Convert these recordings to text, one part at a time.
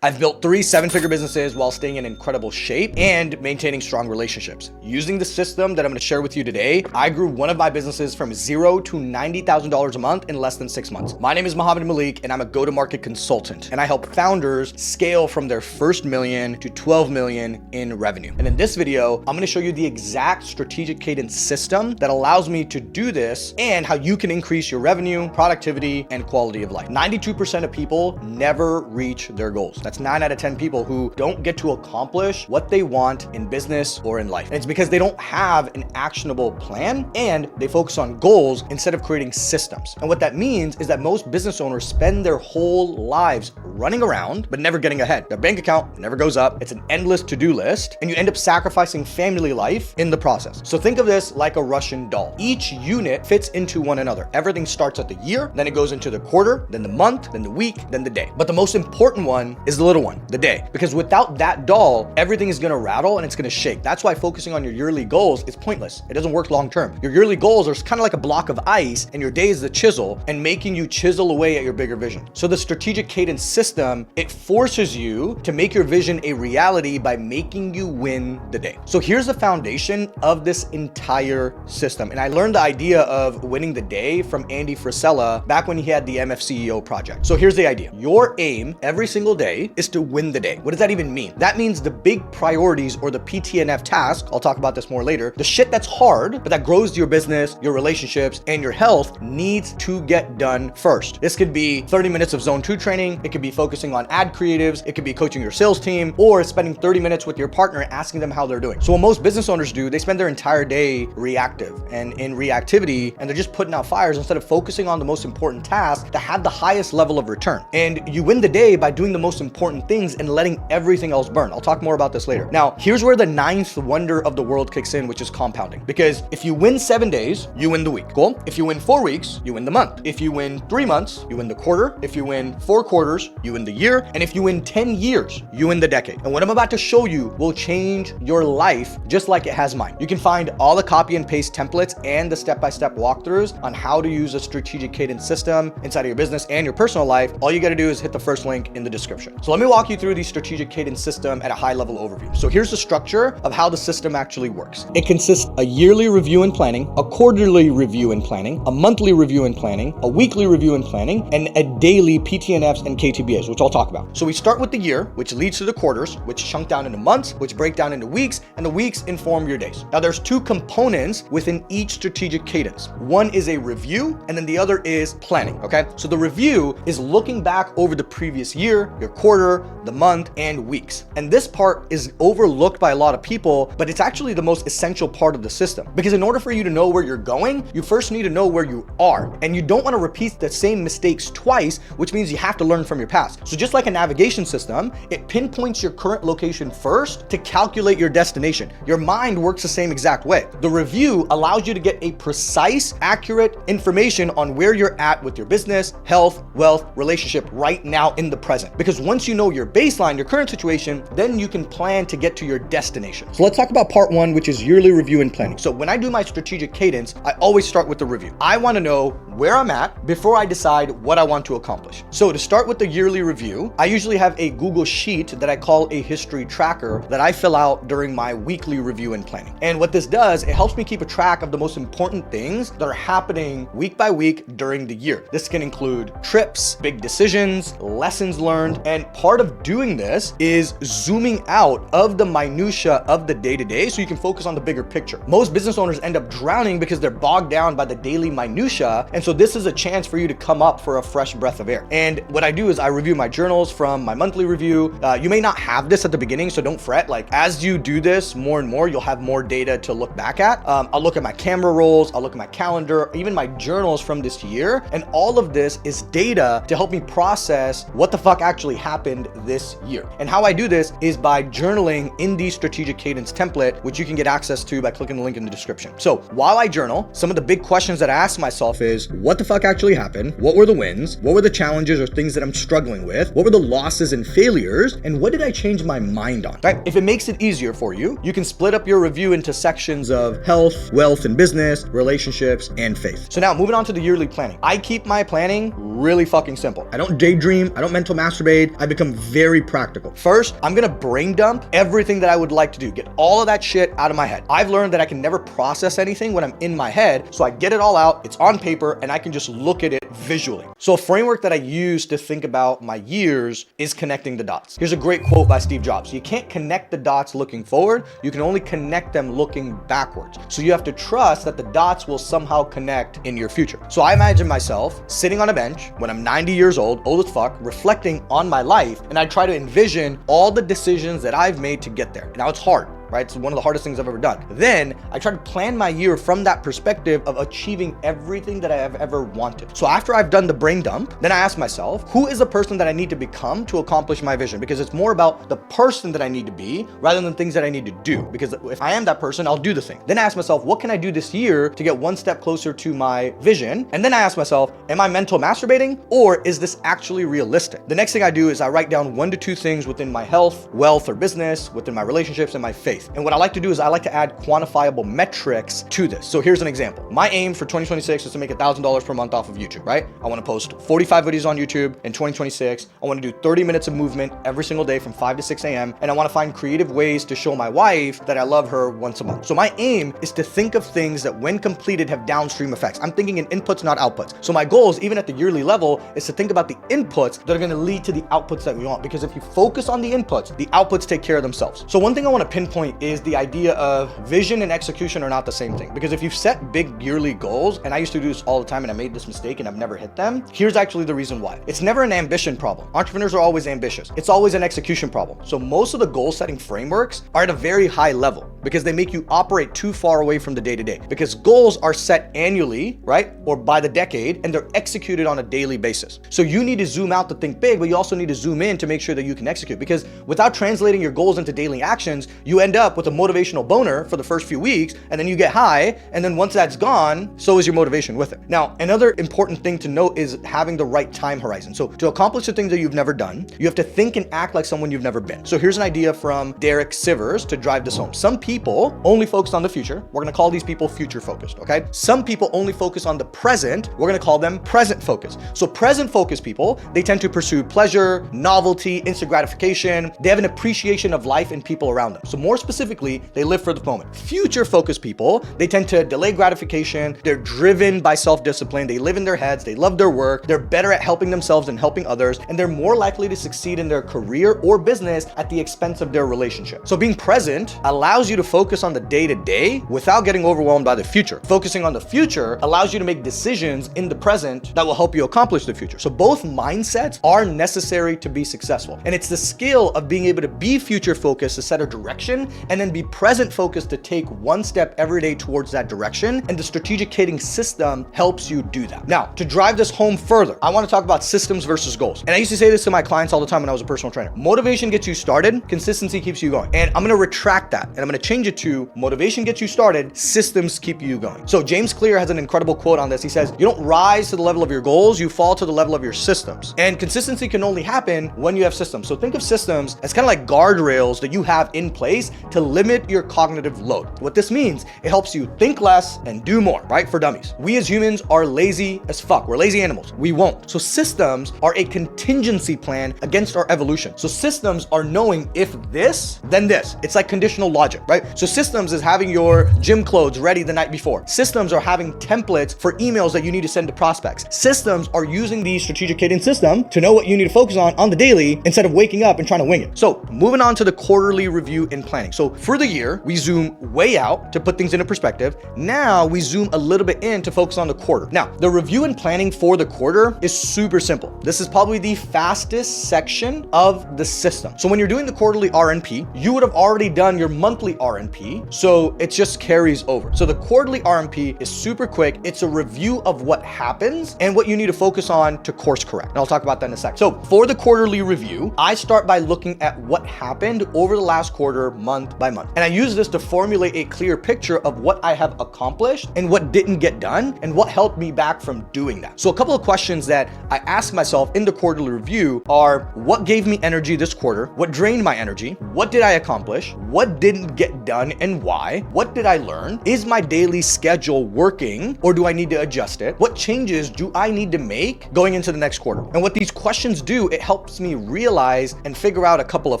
I've built 3 7-figure businesses while staying in incredible shape and maintaining strong relationships. Using the system that I'm going to share with you today, I grew one of my businesses from $0 to $90,000 a month in less than 6 months. My name is Mohammed Malik and I'm a go-to-market consultant, and I help founders scale from their first million to 12 million in revenue. And in this video, I'm going to show you the exact strategic cadence system that allows me to do this and how you can increase your revenue, productivity, and quality of life. 92% of people never reach their goals. That's 9 out of 10 people who don't get to accomplish what they want in business or in life. And it's because they don't have an actionable plan and they focus on goals instead of creating systems. And what that means is that most business owners spend their whole lives running around, but never getting ahead. Their bank account never goes up. It's an endless to-do list, and you end up sacrificing family life in the process. So think of this like a Russian doll. Each unit fits into one another. Everything starts at the year, then it goes into the quarter, then the month, then the week, then the day. But the most important one is the little one, the day. Because without that doll, everything is gonna rattle and it's gonna shake. That's why focusing on your yearly goals is pointless. It doesn't work long term. Your yearly goals are kind of like a block of ice, and your day is the chisel and making you chisel away at your bigger vision. So the strategic cadence system, it forces you to make your vision a reality by making you win the day. So here's the foundation of this entire system. And I learned the idea of winning the day from Andy Frisella back when he had the MFCEO project. So here's the idea. Your aim every single day is to win the day. What does that even mean? That means the big priorities or the PTNF task, I'll talk about this more later, the shit that's hard, but that grows your business, your relationships, and your health needs to get done first. This could be 30 minutes of zone 2 training. It could be focusing on ad creatives. It could be coaching your sales team, or spending 30 minutes with your partner asking them how they're doing. So what most business owners do, they spend their entire day reactive and in reactivity, and they're just putting out fires instead of focusing on the most important tasks that have the highest level of return. And you win the day by doing the most important things and letting everything else burn. I'll talk more about this later. Now, here's where the 9th wonder of the world kicks in, which is compounding. Because if you win 7 days, you win the week. Cool? If you win 4 weeks, you win the month. If you win 3 months, you win the quarter. If you win 4 quarters, you win the year. And if you win 10 years, you win the decade. And what I'm about to show you will change your life just like it has mine. You can find all the copy and paste templates and the step-by-step walkthroughs on how to use a strategic cadence system inside of your business and your personal life. All you got to do is hit the first link in the description. So let me walk you through the strategic cadence system at a high level overview. So here's the structure of how the system actually works. It consists of a yearly review and planning, a quarterly review and planning, a monthly review and planning, a weekly review and planning, and a daily PTNFs and KTBAs, which I'll talk about. So we start with the year, which leads to the quarters, which chunk down into months, which break down into weeks, and the weeks inform your days. Now there's 2 components within each strategic cadence. One is a review, and then the other is planning, okay? So the review is looking back over the previous year, your quarter, the month, and weeks. And this part is overlooked by a lot of people, but it's actually the most essential part of the system. Because in order for you to know where you're going, you first need to know where you are. And you don't want to repeat the same mistakes twice, which means you have to learn from your past. So just like a navigation system, it pinpoints your current location first to calculate your destination. Your mind works the same exact way. The review allows you to get a precise, accurate information on where you're at with your business, health, wealth, relationship right now in the present. Because once you know your baseline, your current situation, then you can plan to get to your destination. So let's talk about part 1, which is yearly review and planning. So when I do my strategic cadence, I always start with the review. I want to know where I'm at before I decide what I want to accomplish. So to start with the yearly review, I usually have a Google Sheet that I call a history tracker that I fill out during my weekly review and planning. And what this does, it helps me keep a track of the most important things that are happening week by week during the year. This can include trips, big decisions, lessons learned, and part of doing this is zooming out of the minutia of the day-to-day so you can focus on the bigger picture. Most business owners end up drowning because they're bogged down by the daily minutia, and so this is a chance for you to come up for a fresh breath of air. And what I do is I review my journals from my monthly review. You may not have this at the beginning, so don't fret. Like as you do this more and more, you'll have more data to look back at. I'll look at my camera rolls, I'll look at my calendar, even my journals from this year, and all of this is data to help me process what the fuck actually happened this year. And how I do this is by journaling in the strategic cadence template, which you can get access to by clicking the link in the description. So while I journal, some of the big questions that I ask myself is, what the fuck actually happened? What were the wins? What were the challenges or things that I'm struggling with? What were the losses and failures? And what did I change my mind on? Right? If it makes it easier for you, you can split up your review into sections of health, wealth and business, relationships, and faith. So now moving on to the yearly planning. I keep my planning really fucking simple. I don't daydream. I don't mental masturbate. I become very practical. First, I'm gonna brain dump everything that I would like to do, get all of that shit out of my head. I've learned that I can never process anything when I'm in my head, so I get it all out, it's on paper, and I can just look at it visually. So a framework that I use to think about my years is connecting the dots. Here's a great quote by Steve Jobs. You can't connect the dots looking forward, you can only connect them looking backwards. So you have to trust that the dots will somehow connect in your future. So I imagine myself sitting on a bench when I'm 90 years old as fuck, reflecting on my life, and I try to envision all the decisions that I've made to get there. Now it's hard, right? It's one of the hardest things I've ever done. Then I try to plan my year from that perspective of achieving everything that I have ever wanted. So after I've done the brain dump, then I ask myself, who is the person that I need to become to accomplish my vision? Because it's more about the person that I need to be rather than things that I need to do. Because if I am that person, I'll do the thing. Then I ask myself, what can I do this year to get one step closer to my vision? And then I ask myself, am I mental masturbating, or is this actually realistic? The next thing I do is I write down 1 to 2 things within my health, wealth, or business, within my relationships and my faith. And what I like to do is I like to add quantifiable metrics to this. So here's an example. My aim for 2026 is to make $1,000 per month off of YouTube, right? I want to post 45 videos on YouTube in 2026. I want to do 30 minutes of movement every single day from 5 to 6 a.m. And I want to find creative ways to show my wife that I love her once a month. So my aim is to think of things that when completed have downstream effects. I'm thinking in inputs, not outputs. So my goals, even at the yearly level, is to think about the inputs that are going to lead to the outputs that we want. Because if you focus on the inputs, the outputs take care of themselves. So one thing I want to pinpoint is the idea of vision and execution are not the same thing. Because if you've set big yearly goals, and I used to do this all the time and I made this mistake and I've never hit them, here's actually the reason why. It's never an ambition problem. Entrepreneurs are always ambitious. It's always an execution problem. So most of the goal setting frameworks are at a very high level because they make you operate too far away from the day-to-day. Because goals are set annually, right? Or by the decade, and they're executed on a daily basis. So you need to zoom out to think big, but you also need to zoom in to make sure that you can execute. Because without translating your goals into daily actions, you end up with a motivational boner for the first few weeks, and then you get high, and then once that's gone, so is your motivation with it. Now, another important thing to note is having the right time horizon. So to accomplish the things that you've never done, you have to think and act like someone you've never been. So here's an idea from Derek Sivers to drive this home. Some people only focus on the future. We're gonna call these people future focused, okay? Some people only focus on the present. We're gonna call them present focused. So present focused people, they tend to pursue pleasure, novelty, instant gratification. They have an appreciation of life and people around them. So more specifically, they live for the moment. Future focused people, they tend to delay gratification. They're driven by self-discipline. They live in their heads. They love their work. They're better at helping themselves and helping others. And they're more likely to succeed in their career or business at the expense of their relationship. So being present allows you to focus on the day-to-day without getting overwhelmed by the future. Focusing on the future allows you to make decisions in the present that will help you accomplish the future. So both mindsets are necessary to be successful. And it's the skill of being able to be future focused to set a direction and then be present focused to take one step every day towards that direction. And the strategic system helps you do that. Now, to drive this home further, I want to talk about systems versus goals. And I used to say this to my clients all the time when I was a personal trainer. Motivation gets you started, consistency keeps you going. And I'm going to retract that and I'm going to change it to motivation gets you started, systems keep you going. So James Clear has an incredible quote on this. He says, you don't rise to the level of your goals, you fall to the level of your systems. And consistency can only happen when you have systems. So think of systems as kind of like guardrails that you have in place to limit your cognitive load. What this means, it helps you think less and do more, right? For dummies. We as humans are lazy as fuck. We're lazy animals. We won't. So systems are a contingency plan against our evolution. So systems are knowing if this, then this. It's like conditional logic, right? So systems is having your gym clothes ready the night before. Systems are having templates for emails that you need to send to prospects. Systems are using the strategic cadence system to know what you need to focus on the daily instead of waking up and trying to wing it. So moving on to the quarterly review and planning. So for the year, we zoom way out to put things into perspective. Now we zoom a little bit in to focus on the quarter. Now, the review and planning for the quarter is super simple. This is probably the fastest section of the system. So when you're doing the quarterly RNP, you would have already done your monthly RNP. So it just carries over. So the quarterly RNP is super quick. It's a review of what happens and what you need to focus on to course correct. And I'll talk about that in a sec. So for the quarterly review, I start by looking at what happened over the last quarter, month, month by month. And I use this to formulate a clear picture of what I have accomplished and what didn't get done and what held me back from doing that. So a couple of questions that I ask myself in the quarterly review are, what gave me energy this quarter? What drained my energy? What did I accomplish? What didn't get done and why? What did I learn? Is my daily schedule working or do I need to adjust it? What changes do I need to make going into the next quarter? And what these questions do, it helps me realize and figure out a couple of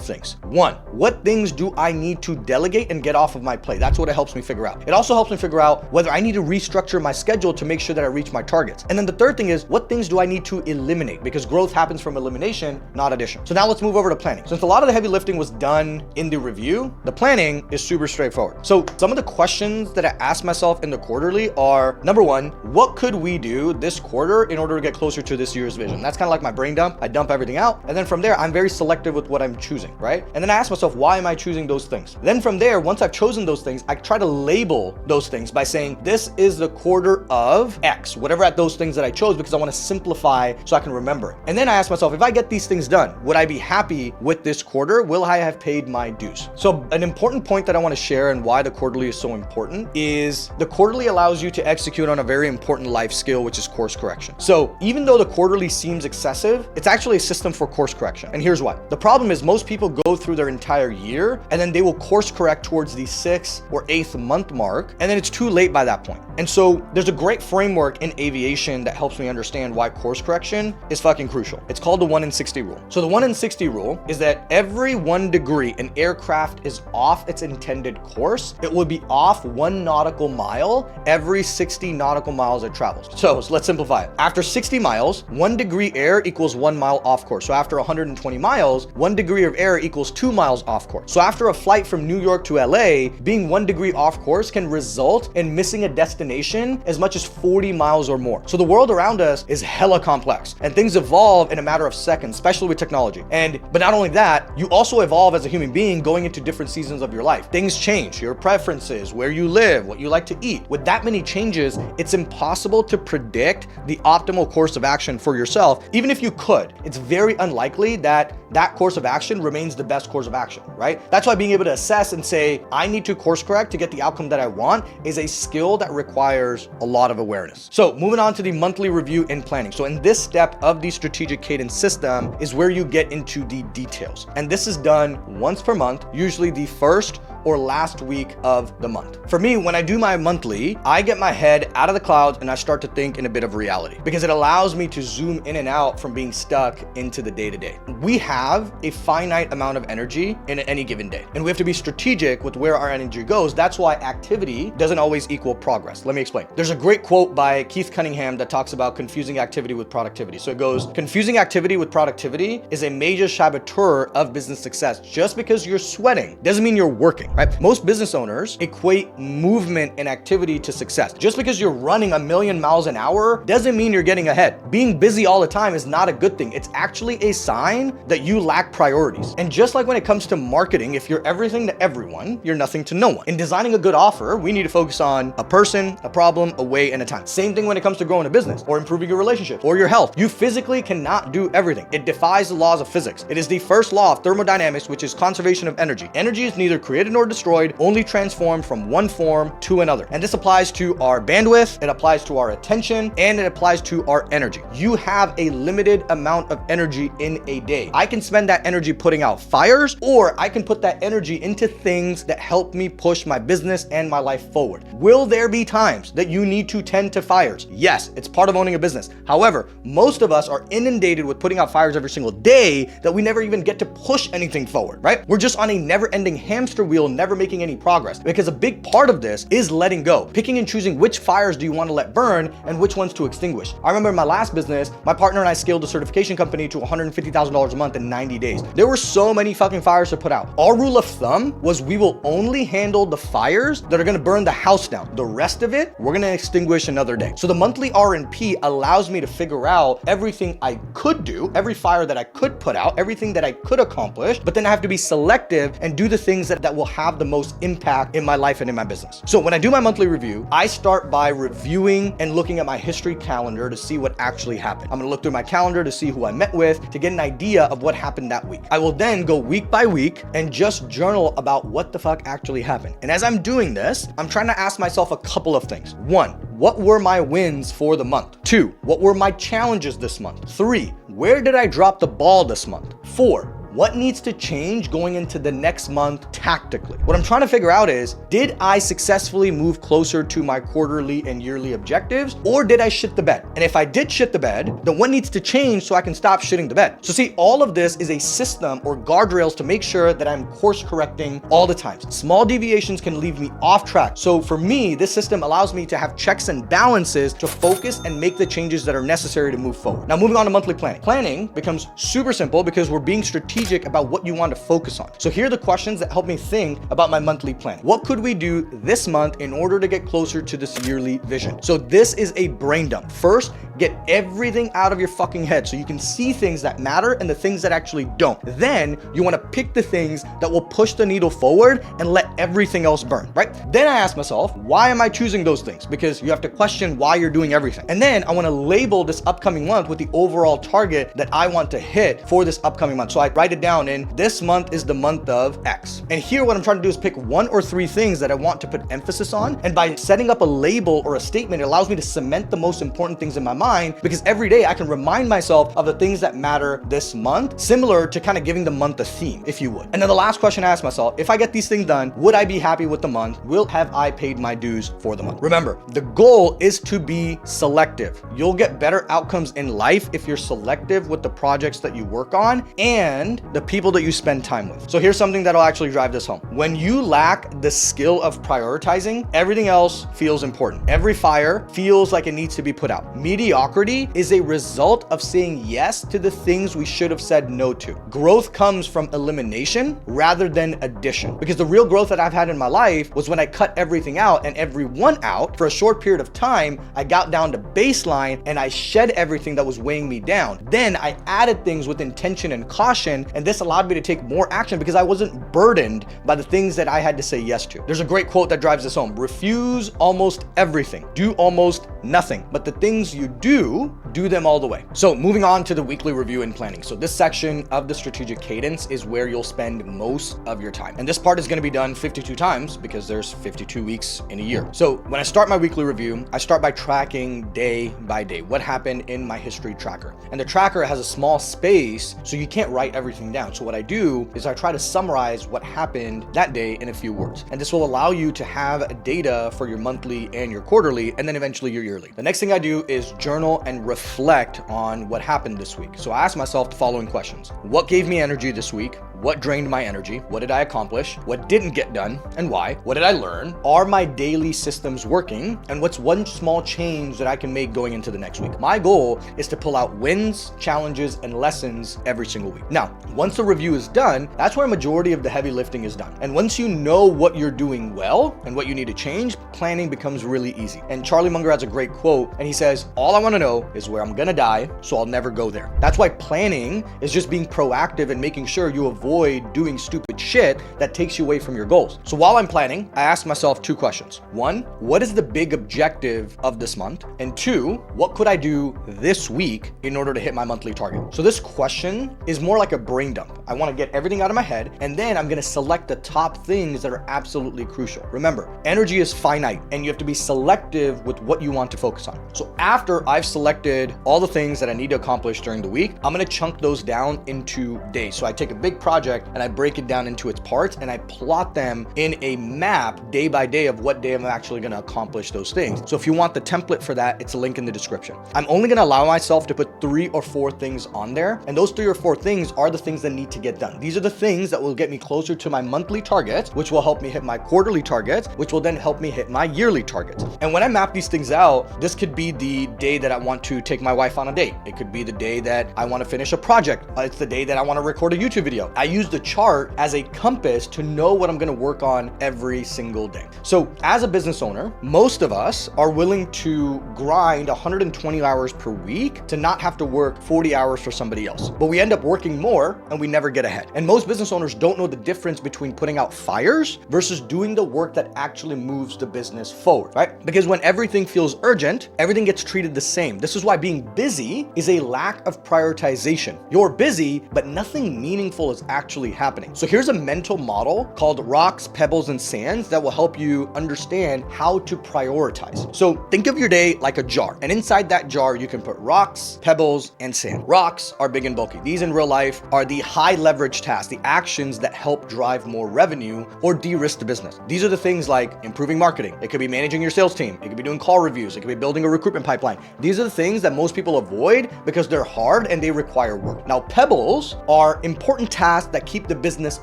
things. One, what things do I need to delegate and get off of my plate? That's what it helps me figure out. It also helps me figure out whether I need to restructure my schedule to make sure that I reach my targets. And then the third thing is, what things do I need to eliminate? Because growth happens from elimination, not addition. So now let's move over to planning. Since a lot of the heavy lifting was done in the review, the planning is super straightforward. So some of the questions that I ask myself in the quarterly are, number one, what could we do this quarter in order to get closer to this year's vision? That's kind of like my brain dump. I dump everything out. And then from there, I'm very selective with what I'm choosing, right? And then I ask myself, why am I choosing those things? Then from there, once I've chosen those things, I try to label those things by saying, this is the quarter of X, whatever at those things that I chose, because I want to simplify so I can remember. And then I ask myself, if I get these things done, would I be happy with this quarter? Will I have paid my dues? So an important point that I want to share and why the quarterly is so important is the quarterly allows you to execute on a very important life skill, which is course correction. So even though the quarterly seems excessive, it's actually a system for course correction. And here's why. The problem is most people go through their entire year and then they will course correct towards the 6th or 8th month mark, and then it's too late by that point. And so there's a great framework in aviation that helps me understand why course correction is fucking crucial. It's called the 1 in 60 rule. So the 1 in 60 rule is that every 1 degree an aircraft is off its intended course, it will be off 1 nautical mile every 60 nautical miles it travels. So let's simplify it. After 60 miles, 1 degree air equals 1 mile off course. So after 120 miles, 1 degree of air equals 2 miles off course. So after a flight from New York to LA, being 1 degree off course can result in missing a destination as much as 40 miles or more. So the world around us is hella complex and things evolve in a matter of seconds, especially with technology. But not only that, you also evolve as a human being going into different seasons of your life. Things change, your preferences, where you live, what you like to eat. With that many changes, it's impossible to predict the optimal course of action for yourself. Even if you could, it's very unlikely that that course of action remains the best course of action, right? That's why being able to assess and say, I need to course correct to get the outcome that I want is a skill that requires a lot of awareness. So moving on to the monthly review and planning. So in this step of the strategic cadence system is where you get into the details. And this is done once per month, usually the first or last week of the month. For me, when I do my monthly, I get my head out of the clouds and I start to think in a bit of reality because it allows me to zoom in and out from being stuck into the day-to-day. We have a finite amount of energy in any given day, and we have to be strategic with where our energy goes. That's why activity doesn't always equal progress. Let me explain. There's a great quote by Keith Cunningham that talks about confusing activity with productivity. So it goes, confusing activity with productivity is a major saboteur of business success. Just because you're sweating doesn't mean you're working. Right? Most business owners equate movement and activity to success. Just because you're running 1,000,000 miles an hour doesn't mean you're getting ahead. Being busy all the time is not a good thing. It's actually a sign that you lack priorities. And just like when it comes to marketing, if you're everything to everyone, you're nothing to no one. In designing a good offer, we need to focus on a person, a problem, a way, and a time. Same thing when it comes to growing a business or improving your relationships or your health. You physically cannot do everything. It defies the laws of physics. It is the first law of thermodynamics, which is conservation of energy. Energy is neither created nor destroyed, only transformed from one form to another. And this applies to our bandwidth, it applies to our attention, and it applies to our energy. You have a limited amount of energy in a day. I can spend that energy putting out fires, or I can put that energy into things that help me push my business and my life forward. Will there be times that you need to tend to fires? Yes, it's part of owning a business. However, most of us are inundated with putting out fires every single day that we never even get to push anything forward, right? We're just on a never-ending hamster wheel, never making any progress, because a big part of this is letting go, picking and choosing which fires do you want to let burn and which ones to extinguish. I remember in my last business, my partner and I scaled a certification company to $150,000 a month in 90 days. There were so many fucking fires to put out. Our rule of thumb was we will only handle the fires that are going to burn the house down. The rest of it, we're going to extinguish another day. So the monthly R&P allows me to figure out everything I could do, every fire that I could put out, everything that I could accomplish, but then I have to be selective and do the things that will have the most impact in my life and in my business. So when I do my monthly review, I start by reviewing and looking at my history calendar to see what actually happened. I'm gonna look through my calendar to see who I met with, to get an idea of what happened that week. I will then go week by week and just journal about what the fuck actually happened. And as I'm doing this, I'm trying to ask myself a couple of things. 1, what were my wins for the month? 2, what were my challenges this month? 3, where did I drop the ball this month? 4, what needs to change going into the next month tactically? What I'm trying to figure out is, did I successfully move closer to my quarterly and yearly objectives, or did I shit the bed? And if I did shit the bed, then what needs to change so I can stop shitting the bed? So see, all of this is a system or guardrails to make sure that I'm course correcting all the time. Small deviations can leave me off track. So for me, this system allows me to have checks and balances to focus and make the changes that are necessary to move forward. Now, moving on to monthly planning. Planning becomes super simple because we're being strategic about what you want to focus on. So here are the questions that help me think about my monthly plan. What could we do this month in order to get closer to this yearly vision? So this is a brain dump. First, get everything out of your fucking head so you can see things that matter and the things that actually don't. Then you want to pick the things that will push the needle forward and let everything else burn, right? Then I ask myself, why am I choosing those things? Because you have to question why you're doing everything. And then I want to label this upcoming month with the overall target that I want to hit for this upcoming month. So I write it down in this month is the month of X. And here what I'm trying to do is pick 1 or 3 things that I want to put emphasis on. And by setting up a label or a statement, it allows me to cement the most important things in my mind, because every day I can remind myself of the things that matter this month, similar to kind of giving the month a theme, if you would. And then the last question I ask myself, if I get these things done, would I be happy with the month? Have I paid my dues for the month? Remember, the goal is to be selective. You'll get better outcomes in life if you're selective with the projects that you work on and the people that you spend time with. So here's something that'll actually drive this home. When you lack the skill of prioritizing, everything else feels important. Every fire feels like it needs to be put out. Mediocrity is a result of saying yes to the things we should have said no to. Growth comes from elimination rather than addition. Because the real growth that I've had in my life was when I cut everything out and everyone out for a short period of time. I got down to baseline and I shed everything that was weighing me down. Then I added things with intention and caution, and this allowed me to take more action because I wasn't burdened by the things that I had to say yes to. There's a great quote that drives this home. Refuse almost everything. Do almost nothing. But the things you do them all the way. So moving on to the weekly review and planning. So this section of the strategic cadence is where you'll spend most of your time. And this part is going to be done 52 times because there's 52 weeks in a year. So when I start my weekly review, I start by tracking day by day what happened in my history tracker. And the tracker has a small space, so you can't write everything down. So what I do is I try to summarize what happened that day in a few words. And this will allow you to have data for your monthly and your quarterly, and then eventually your yearly. The next thing I do is journal and reflect on what happened this week. So I ask myself the following questions. What gave me energy this week? What drained my energy? What did I accomplish? What didn't get done and why? What did I learn? Are my daily systems working? And what's one small change that I can make going into the next week? My goal is to pull out wins, challenges, and lessons every single week. Now, once the review is done, that's where a majority of the heavy lifting is done. And once you know what you're doing well and what you need to change, planning becomes really easy. And Charlie Munger has a great quote, and he says, all I want to know is where I'm gonna die, so I'll never go there. That's why planning is just being proactive and making sure you avoid doing stupid shit that takes you away from your goals. So while I'm planning, I ask myself 2 questions. 1, what is the big objective of this month? And 2, what could I do this week in order to hit my monthly target? So this question is more like a brain dump. I want to get everything out of my head, and then I'm going to select the top things that are absolutely crucial. Remember, energy is finite, and you have to be selective with what you want to focus on. So after I've selected all the things that I need to accomplish during the week, I'm going to chunk those down into days. So I take a big project and I break it down into its parts and I plot them in a map day by day of what day I'm actually going to accomplish those things. So if you want the template for that, it's a link in the description. I'm only going to allow myself to put 3 or 4 things on there, and those 3 or 4 things are the things that need to get done. These are the things that will get me closer to my monthly targets, which will help me hit my quarterly targets, which will then help me hit my yearly targets. And when I map these things out, this could be the day that I want to take my wife on a date. It could be the day that I want to finish a project. It's the day that I want to record a YouTube video. I use the chart as a compass to know what I'm gonna work on every single day. So as a business owner, most of us are willing to grind 120 hours per week to not have to work 40 hours for somebody else. But we end up working more and we never get ahead. And most business owners don't know the difference between putting out fires versus doing the work that actually moves the business forward, right? Because when everything feels urgent, everything gets treated the same. This is why being busy is a lack of prioritization. You're busy, but nothing meaningful is actually happening. So here's a mental model called rocks, pebbles, and sands that will help you understand how to prioritize. So think of your day like a jar, and inside that jar, you can put rocks, pebbles, and sand. Rocks are big and bulky. These in real life are the high leverage tasks, the actions that help drive more revenue or de-risk the business. These are the things like improving marketing. It could be managing your sales team. It could be doing call reviews. It could be building a recruitment pipeline. These are the things that most people avoid because they're hard and they require work. Now, pebbles are important tasks that keep the business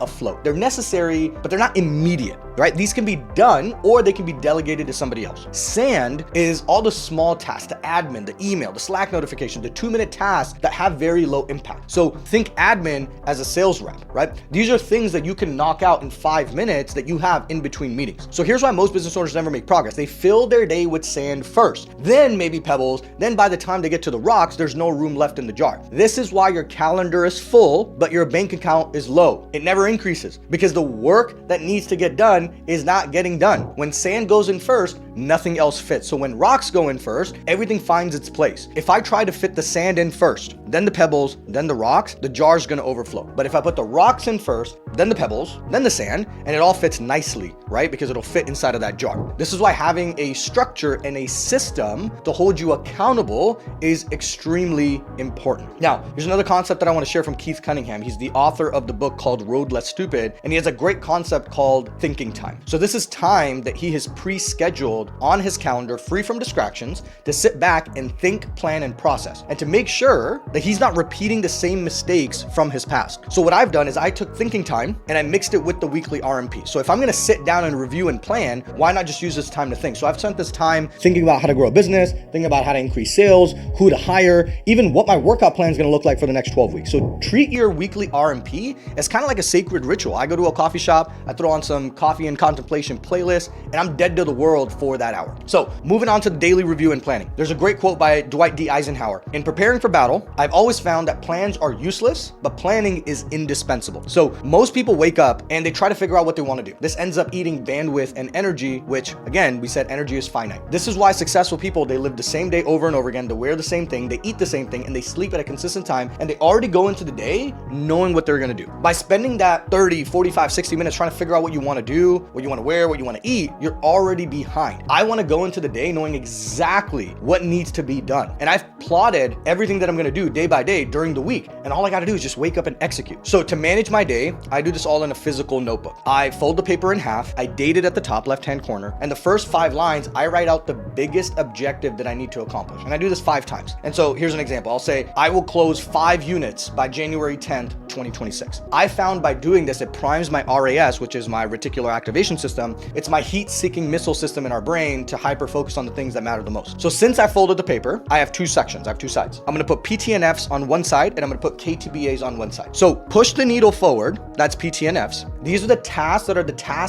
afloat. They're necessary, but they're not immediate, right? These can be done or they can be delegated to somebody else. Sand is all the small tasks, the admin, the email, the Slack notification, the 2-minute tasks that have very low impact. So think admin as a sales rep, right? These are things that you can knock out in 5 minutes that you have in between meetings. So here's why most business owners never make progress. They fill their day with sand first, then maybe pebbles, then by the time they get to the rocks, there's no room left in the jar. This is why your calendar is full, but your bank account is low. It never increases because the work that needs to get done is not getting done. When sand goes in first, nothing else fits. So when rocks go in first, everything finds its place. If I try to fit the sand in first, then the pebbles, then the rocks, the jar's gonna overflow. But if I put the rocks in first, then the pebbles, then the sand, and it all fits nicely, right? Because it'll fit inside of that jar. This is why having a structure and a system to hold you accountable is extremely important. Now, here's another concept that I want to share from Keith Cunningham. He's the author of the book called Road Less Stupid, and he has a great concept called thinking time. So this is time that he has pre-scheduled on his calendar, free from distractions, to sit back and think, plan, and process, and to make sure that he's not repeating the same mistakes from his past. So what I've done is I took thinking time and I mixed it with the weekly RMP. So if I'm gonna sit down and review and plan, why not just use this time to think? So I've spent this time thinking about how to grow a business, thinking about how to increase sales, who to hire, even what my workout plan is gonna look like for the next 12 weeks. So treat your weekly RMP as kind of like a sacred ritual. I go to a coffee shop, I throw on some coffee and contemplation playlist, and I'm dead to the world for that hour. So moving on to the daily review and planning. There's a great quote by Dwight D. Eisenhower. In preparing for battle, I've always found that plans are useless, but planning is indispensable. So most people wake up and they try to figure out what they want to do. This ends up eating bandwidth and energy, which again, we said energy is finite. This is why successful people, they live the same day over and over again, they wear the same thing, they eat the same thing, and they sleep at a consistent time, and they already go into the day knowing what they're gonna do. By spending that 30, 45, 60 minutes trying to figure out what you want to do, what you want to wear, what you want to eat, you're already behind. I want to go into the day knowing exactly what needs to be done. And I've plotted everything that I'm going to do day by day during the week. And all I got to do is just wake up and execute. So to manage my day, I do this all in a physical notebook. I fold the paper in half, I date it at the top left-hand corner, and the first 5 lines, I write out the biggest objective that I need to accomplish. And I do this 5 times. And so here's an example. I'll say, I will close 5 units by January 10th, 2026. I found by doing this, it primes my RAS, which is my reticular activation system. It's my heat-seeking missile system in our brain to hyper-focus on the things that matter the most. So since I folded the paper, I have 2 sections. I have 2 sides. I'm gonna put PTNFs on one side, and I'm gonna put KTBAs on one side. So push the needle forward, that's PTNFs. These are the tasks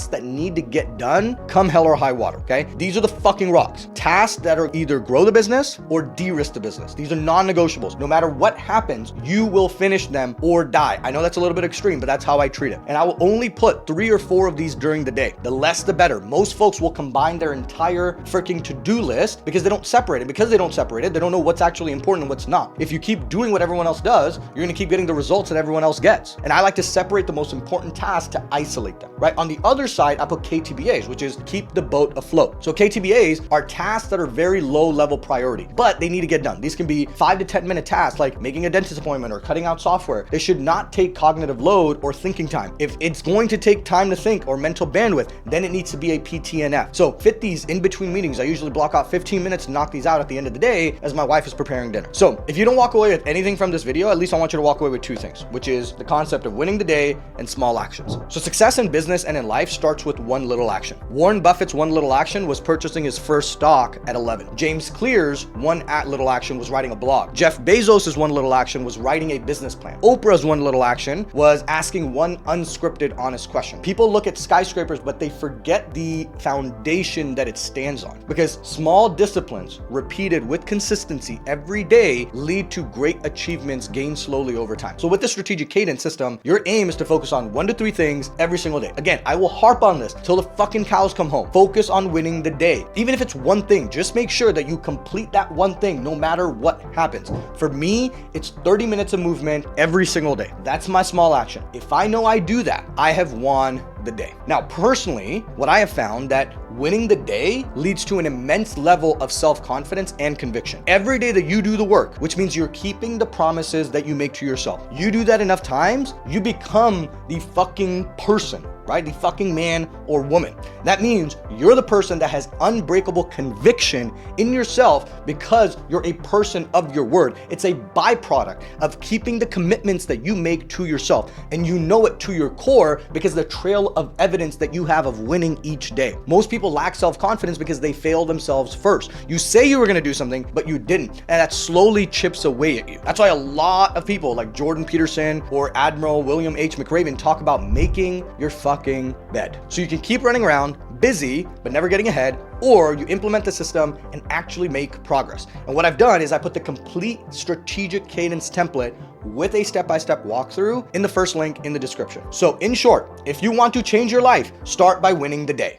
that need to get done come hell or high water, okay? These are the fucking rocks. Tasks that are either grow the business or de-risk the business. These are non-negotiables. No matter what happens, you will finish them or die. I know that's a little bit extreme, but that's how I treat it. And I will only put 3 or 4 of these during the day. The less, the better. Most folks will combine their entire freaking to-do list because they don't separate it. Because they don't separate it, they don't know what's actually important and what's not. If you keep doing what everyone else does, you're gonna keep getting the results that everyone else gets. And I like to separate the most important tasks to isolate them, right? On the other side, I put KTBAs, which is keep the boat afloat. So KTBAs are tasks that are very low level priority, but they need to get done. These can be 5 to 10 minute tasks like making a dentist appointment or cutting out software. They should not take cognitive load or thinking time. If it's going to take time to think or mental bandwidth, then it needs to be a PTNF. So fit these in between meetings. I usually block out 15 minutes to knock these out at the end of the day as my wife is preparing dinner. So if you don't walk away with anything from this video, at least I want you to walk away with 2 things, which is the concept of winning the day and small actions. So success in business and in life starts with one little action. Warren Buffett's one little action was purchasing his first stock at 11. James Clear's one little action was writing a blog. Jeff Bezos's one little action was writing a business plan. Oprah's one little action found was asking one unscripted, honest question. People look at skyscrapers, but they forget the foundation that it stands on, because small disciplines repeated with consistency every day lead to great achievements gained slowly over time. So with the strategic cadence system, your aim is to focus on 1 to 3 things every single day. Again, I will harp on this till the fucking cows come home. Focus on winning the day. Even if it's one thing, just make sure that you complete that one thing no matter what happens. For me, it's 30 minutes of movement every single day. That's my small action. If I know I do that, I have won the day. Now, personally, what I have found that winning the day leads to an immense level of self-confidence and conviction. Every day that you do the work, which means you're keeping the promises that you make to yourself. You do that enough times, you become the fucking person, right? The fucking man or woman. That means you're the person that has unbreakable conviction in yourself because you're a person of your word. It's a byproduct of keeping the commitments that you make to yourself. And you know it to your core because the trail of evidence that you have of winning each day. Most people lack self-confidence because they fail themselves first. You say you were gonna do something, but you didn't. And that slowly chips away at you. That's why a lot of people like Jordan Peterson or Admiral William H. McRaven talk about making your fucking bed. So you can keep running around, busy, but never getting ahead, or you implement the system and actually make progress. And what I've done is I put the complete strategic cadence template with a step-by-step walkthrough in the first link in the description. So in short, if you want to change your life, start by winning the day.